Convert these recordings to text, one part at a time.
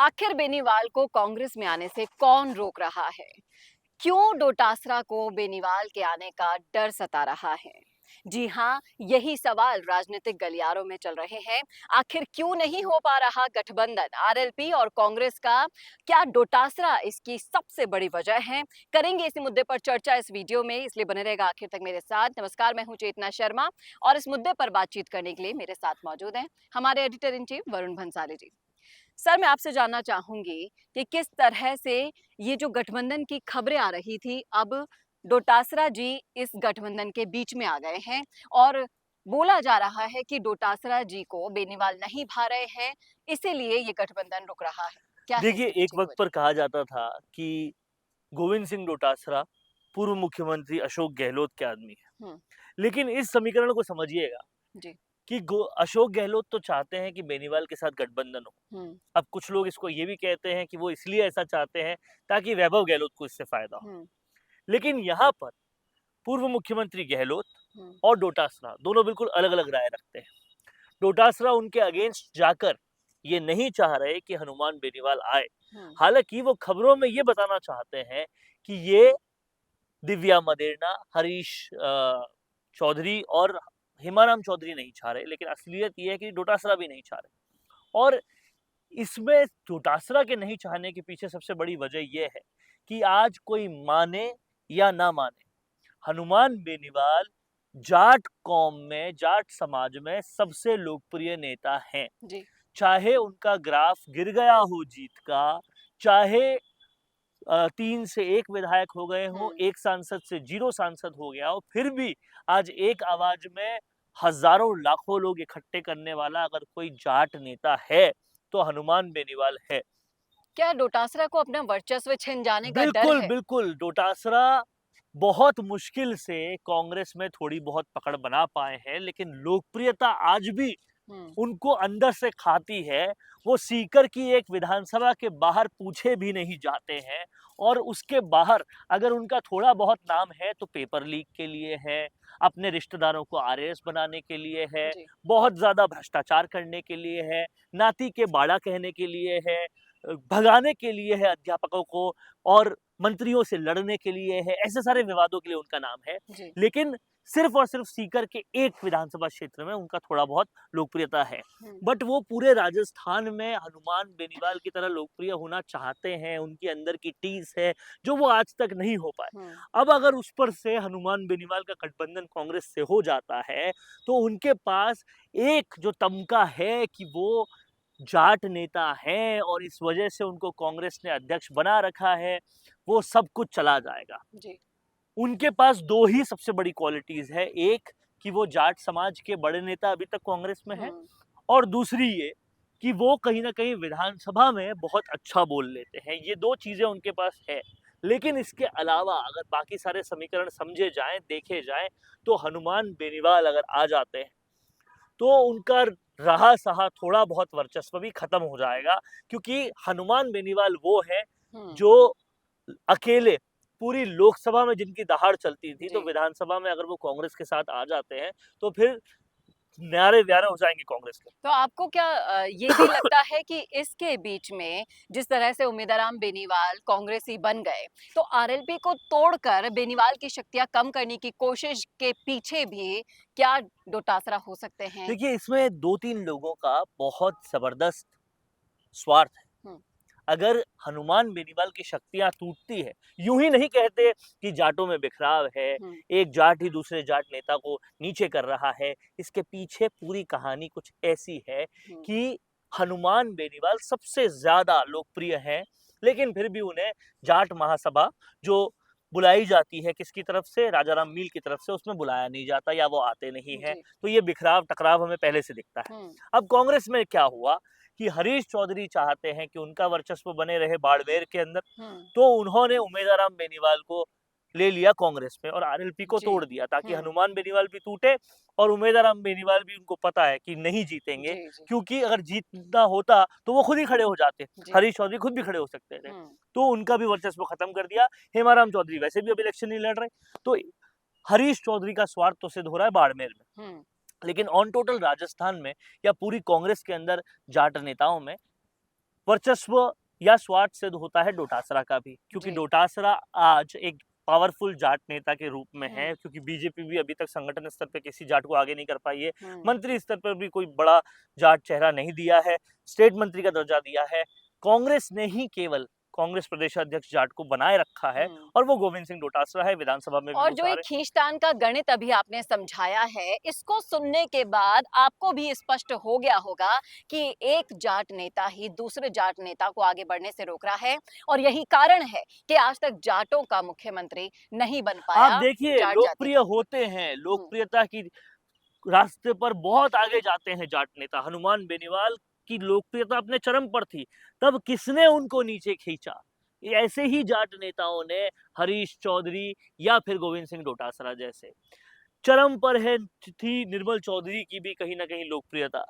आखिर बेनीवाल को कांग्रेस में आने से कौन रोक रहा है? क्यों डोटासरा को बेनीवाल के आने का डर सता रहा है? जी हाँ, यही सवाल राजनीतिक गलियारों में चल रहे हैं। आखिर क्यों नहीं हो पा रहा गठबंधन आरएलपी और कांग्रेस का? क्या डोटासरा इसकी सबसे बड़ी वजह है? करेंगे इसी मुद्दे पर चर्चा इस वीडियो में, इसलिए बने रहेगा आखिर तक मेरे साथ। नमस्कार, मैं हूं चेतना शर्मा और इस मुद्दे पर बातचीत करने के लिए मेरे साथ मौजूद हैं हमारे editor in chief Varun Bhansali ji. Sir, मैं आपसे जानना चाहूंगी कि किस तरह से ये जो गठबंधन की खबरें आ रही थी, अब डोटासरा जी इस गठबंधन के बीच में आ गए हैं और बोला जा रहा है कि डोटासरा जी को बेनीवाल नहीं भा रहे हैं, इसीलिए ये गठबंधन रुक रहा है। क्या है देखिए, इसके एक पीछे की वक़्त वजह? पर कहा जाता था कि गोविंद सिंह डोटासरा पूर्व मुख्यमंत्री अशोक गहलोत के आदमी हैं। हुँ, लेकिन इस समीकरण को समझिएगा जी। कि गो अशोक गहलोत तो चाहते हैं कि बेनीवाल के साथ गठबंधन हो। हुँ, अब कुछ लोग इसको ये भी कहते हैं कि वो इसलिए ऐसा चाहते हैं ताकि वैभव गहलोत को इससे फ़ायदा हो। हुँ, लेकिन यहाँ पर पूर्व मुख्यमंत्री गहलोत हुँ, और डोटासरा दोनों बिल्कुल अलग-अलग राय रखते हैं। डोटासरा उनके अगेंस्ट जाकर ये नहीं चाह रहे कि हनुमान बेनीवाल आए। हुँ, हालाँकि वो खबरों में ये बताना चाहते हैं कि ये दिव्या मदेरणा, हरीश चौधरी और हेमाराम चौधरी नहीं चाह रहे, लेकिन असलियत ये है कि डोटासरा भी नहीं चाह रहे। और इसमें डोटासरा के नहीं चाहने के पीछे सबसे बड़ी वजह ये है कि आज कोई माने या ना माने, हनुमान बेनीवाल जाट कौम में, जाट समाज में सबसे लोकप्रिय नेता हैं। जी। चाहे उनका ग्राफ गिर गया हो जीत का, चाहे 3 से 1 विधायक हो गए हों, हुँ, 1 सांसद से 0 सांसद हो गया हो, फिर भी आज एक आवाज में हज़ारों लाखों लोग इकट्ठे करने वाला अगर कोई जाट नेता है, तो हनुमान बेनीवाल है। क्या डोटासरा को अपना वर्चस्व छिन जाने का डर बिल्कुल, है? बिल्कुल, डोटासरा बहुत मुश्किल से कांग्रेस में थोड़ी बहुत पकड़ बना पाए हैं, लेकिन लोकप्रियता आज भी हुँ, उनको अंदर से खाती है। वो सीकर की एक विधानसभा के बाहर पूछे भी नहीं जाते हैं और उसके बाहर अगर उनका थोड़ा बहुत नाम है तो पेपर लीक के लिए है, अपने रिश्तेदारों को आरएएस बनाने के लिए है, जी। बहुत ज़्यादा भ्रष्टाचार करने के लिए है, नाती के बाड़ा कहने के लिए है, भगाने के लिए है अध्यापकों को और मंत्रियों से लड़ने के लिए है, ऐसे सारे विवादों के लिए उनका नाम है। जी। लेकिन सिर्फ़ और सिर्फ़ सीकर के एक विधानसभा क्षेत्र में उनका थोड़ा बहुत लोकप्रियता है। हुँ, बट वो पूरे राजस्थान में हनुमान बेनीवाल की तरह लोकप्रिय होना चाहते हैं, उनके अंदर की टीस है, जो वो आज तक नहीं हो पाए। हुँ, अब अगर उस पर से हनुमान बेनीवाल का गठबंधन कांग्रेस से हो जाता है, तो उनके पास एक जो तमगा है कि वो जाट नेता हैं और इस वजह से उनको कांग्रेस ने अध्यक्ष बना रखा है, वो सब कुछ चला जाएगा। जी। उनके पास 2 ही सबसे बड़ी क्वालिटीज़ है, एक कि वो जाट समाज के बड़े नेता अभी तक कांग्रेस में हैं हुँ, और दूसरी ये कि वो कहीं न कहीं विधानसभा में बहुत अच्छा बोल लेते हैं। ये 2 चीज़ें उनके पास है। लेकिन इसके अलावा अगर बाकी सारे समीकरण समझे जाएँ, देखे जाएँ, तो हनुमान बेनीवाल अगर आ जाते हैं, तो उनका रहा-सहा थोड़ा बहुत वर्चस्व भी खत्म हो जाएगा क्योंकि हनुमान बेनीवाल वो हैं, हुँ, जो अकेले पूरी लोकसभा में जिनकी दहाड़ चलती थी, तो जी। विधानसभा में अगर वो कांग्रेस के साथ आ जाते हैं, तो फिर न्यारे-व्यारे हो जाएँगे कांग्रेस के। तो आपको क्या ये भी लगता है कि इसके बीच में जिस तरह से उम्मीदवार बेनीवाल कांग्रेसी बन गए, तो आरएलपी को तोड़कर बेनीवाल की शक्तियाँ कम करने की कोशिश के पीछे भी क्या डोटासरा हो सकते हैं? देखिए, इसमें 2-3 लोगों का बहुत ज़बरदस्त स्वार्थ है। हुँ, अगर हनुमान बेनीवाल की शक्तियाँ टूटती है, यूँ ही नहीं कहते कि जाटों में बिखराव है, हुँ, एक जाट ही दूसरे जाट नेता को नीचे कर रहा है। इसके पीछे पूरी कहानी कुछ ऐसी है हुँ, कि हनुमान बेनीवाल सबसे ज़्यादा लोकप्रिय हैं, लेकिन फिर भी उन्हें जाट महासभा जो बुलाई जाती है किसकी तरफ से? राजाराम मील की तरफ से, उसमें बुलाया नहीं जाता या वो आते नहीं हैं। जी, तो ये बिखराव, टकराव हमें पहले से दिखता है। हुँ, अब कांग्रेस में क्या हुआ कि हरीश चौधरी चाहते हैं कि उनका वर्चस्व बने रहे बाड़मेर के अंदर, हुँ, तो उन्होंने उमेदाराम बेनीवाल को ले लिया कांग्रेस में और आरएलपी को जी, तोड़ दिया ताकि हुँ, हनुमान बेनीवाल भी टूटे और उमेदाराम बेनीवाल भी उनको पता है कि नहीं जीतेंगे जी, जी, क्योंकि अगर जीतना होता तो वो खुद ही खड़े हो जाते, जी, हरीश चौधरी खुद भी खड़े हो सकते थे। हुँ, तो उनका भी वर्चस्व खत्म कर दिया। हेमाराम चौधरी वैसे भी अब इलेक्शन नहीं लड़ रहे, तो हरीश चौधरी का स्वार्थ तो सिद्ध हो रहा है बाड़मेर में। हुँ, लेकिन ऑन टोटल राजस्थान में या पूरी कांग्रेस के अंदर जाट नेताओं में वर्चस्व या स्वार्थ सिद्ध होता है डोटासरा का भी, क्योंकि जी। डोटासरा आज एक पावरफुल जाट नेता के रूप में है, हम्म। क्योंकि बीजेपी भी अभी तक संगठन स्तर पे किसी जाट को आगे नहीं कर पाई है। हम्म। मंत्री स्तर पर भी कोई बड़ा जाट चेहरा नहीं दिया है, स्टेट मंत्री का दर्जा दिया है। कांग्रेस ने ही केवल कांग्रेस प्रदेश अध्यक्ष जाट को बनाए रखा है, हम्म। और वो गोविंद सिंह डोटासरा है। विधानसभा में भी और वो जो एक सारे खींचतान का गणित अभी आपने समझाया है, इसको सुनने के बाद आपको भी स्पष्ट हो गया होगा कि एक जाट नेता ही दूसरे जाट नेता को आगे बढ़ने से रोक रहा है, और यही कारण है कि आज तक जाटों का मुख्यमंत्री नहीं बन आप पाया देखिए जाट जाति लोकप्रिय का। होते हैं, लोकप्रियता की रास्ते पर बहुत आगे जाते हैं जाट नेता। हनुमान बेनीवाल की लोकप्रियता अपने चरम पर थी, तब किसने उनको नीचे खींचा? ये ऐसे ही जाट नेताओं ने, हरीश चौधरी या फिर गोविंद सिंह डोटासरा जैसे। चरम पर है थी निर्मल चौधरी की भी कहीं न कहीं लोकप्रियता,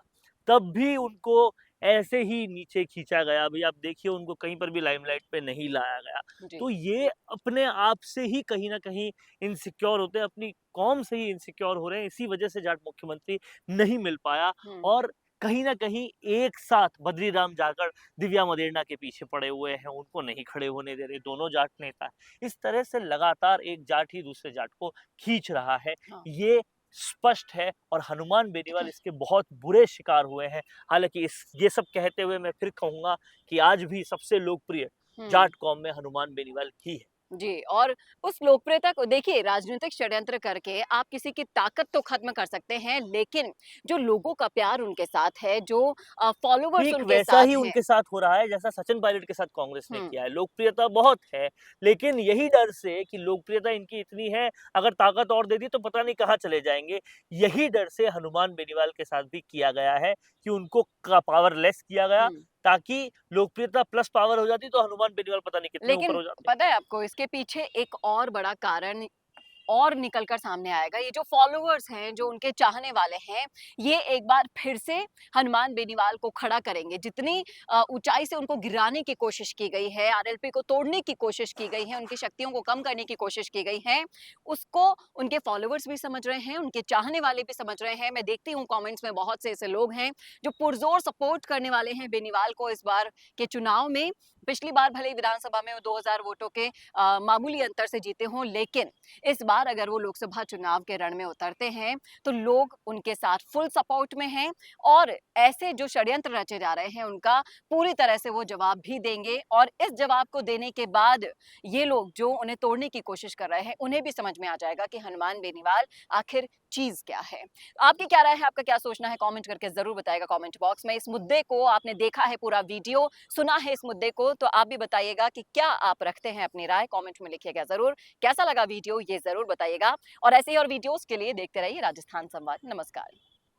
तब भी उनको ऐसे ही नीचे खींचा गया। अभी आप देखिए उनको कहीं पर भी लाइमलाइट पे नहीं लाया गया। जी। तो ये अपने आप से ही कहीं न कहीं इनसिक्योर होते हैं, अपनी कौम से ही इनसिक्योर हो रहे हैं, इसी वजह से जाट मुख्यमंत्री नहीं मिल पाया। हम्म। और कहीं न कहीं एक साथ बद्रीराम जाखड़ दिव्या मदेरणा के पीछे पड़े हुए हैं, उनको नहीं खड़े होने दे रहे, दोनों जाट नेता। इस तरह से लगातार एक जाट ही दूसरे जाट को खींच रहा है, हाँ। ये स्पष्ट है, और हनुमान बेनीवाल इसके बहुत बुरे शिकार हुए हैं। हालाँकि इस ये सब कहते हुए मैं फिर कहूँगा कि आज भी सबसे लोकप्रिय हम्म। जाट कौम में हनुमान बेनीवाल ही है। जी। और उस लोकप्रियता को देखिए, राजनीतिक षड्यंत्र करके आप किसी की ताकत तो खत्म कर सकते हैं, लेकिन जो लोगों का प्यार उनके साथ है, जो फॉलोवर्स ठीक उनके वैसा साथ ही हैं। उनके साथ हो रहा है जैसा सचिन पायलट के साथ कांग्रेस ने हम्म। किया है। लोकप्रियता बहुत है, लेकिन यही डर से कि लोकप्रियता इनकी इतनी है, अगर ताकत और दे दी तो पता नहीं कहाँ चले जाएँगे। यही डर से हनुमान बेनीवाल के साथ भी किया गया है कि उनको पावरलेस किया गया, हम्म। ताकि लोकप्रियता प्लस पावर हो जाती तो हनुमान बेनीवाल पता नहीं कितने ऊपर लेकिन हो जाते। पता है आपको, इसके पीछे एक और बड़ा कारण और निकल कर सामने आएगा। ये जो फॉलोवर्स हैं, जो उनके चाहने वाले हैं, ये एक बार फिर से हनुमान बेनीवाल को खड़ा करेंगे। जितनी ऊंचाई से उनको गिराने की कोशिश की गई है, आरएलपी को तोड़ने की कोशिश की गई है, उनकी शक्तियों को कम करने की कोशिश की गई है, उसको उनके फॉलोवर्स भी समझ रहे हैं, उनके चाहने वाले भी समझ रहे हैं। मैं देखती हूँ कमेंट्स में बहुत से ऐसे लोग हैं जो पुरजोर सपोर्ट करने वाले हैं बेनीवाल को इस बार के चुनाव में। पिछली बार भले ही विधानसभा में वो 2000 वोटों के मामूली अंतर से जीते हों, लेकिन इस बार अगर वो लोकसभा चुनाव के रण में उतरते हैं तो लोग उनके साथ फुल सपोर्ट में हैं, और ऐसे जो षड्यंत्र रचे जा रहे हैं उनका पूरी तरह से वो जवाब भी देंगे। और इस जवाब को देने के बाद ये लोग जो उन्हें तोड़ने की कोशिश कर रहे हैं, उन्हें भी समझ में आ जाएगा कि हनुमान बेनीवाल आखिर चीज क्या है। आपकी क्या राय है, आपका क्या सोचना है, कमेंट करके जरूर बताइएगा कमेंट बॉक्स में। इस मुद्दे को आपने देखा है, पूरा वीडियो सुना है इस मुद्दे को, तो आप भी बताइएगा कि क्या आप रखते हैं अपनी राय, कमेंट में लिखिएगा जरूर। कैसा लगा वीडियो ये जरूर बताइएगा, और ऐसे ही और वीडियोस के लिए देखते रहिए राजस्थान संवाद। नमस्कार।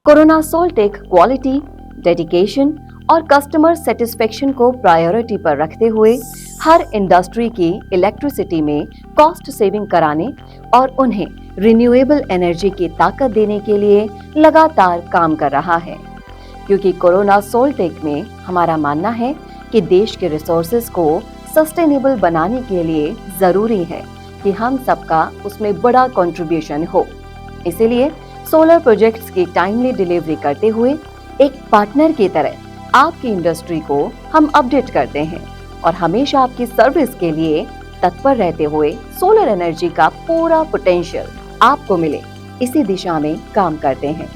कोरोना सोल्टेक क्वालिटी, डेडिकेशन और कस्टमर सेटिस्फेक्शन को प्रायोरिटी पर रखते हुए हर इंडस्ट्री की इलेक्ट्रिसिटी में कॉस्ट सेविंग कराने और उन्हें रिन्यूएबल एनर्जी की ताकत देने के लिए लगातार काम कर रहा है। क्योंकि कोरोना सोल्टेक में हमारा मानना है कि देश के रिसोर्सेज को सस्टेनेबल बनाने के लिए जरूरी है कि हम सबका उसमें बड़ा कंट्रीब्यूशन हो। इसीलिए सोलर प्रोजेक्ट्स की टाइमली डिलीवरी करते हुए एक पार्टनर की तरह आपकी इंडस्ट्री को हम अपडेट करते हैं और हमेशा आपकी सर्विस के लिए तत्पर रहते हुए सोलर एनर्जी का पूरा पोटेंशियल आपको मिले, इसी दिशा में काम करते हैं।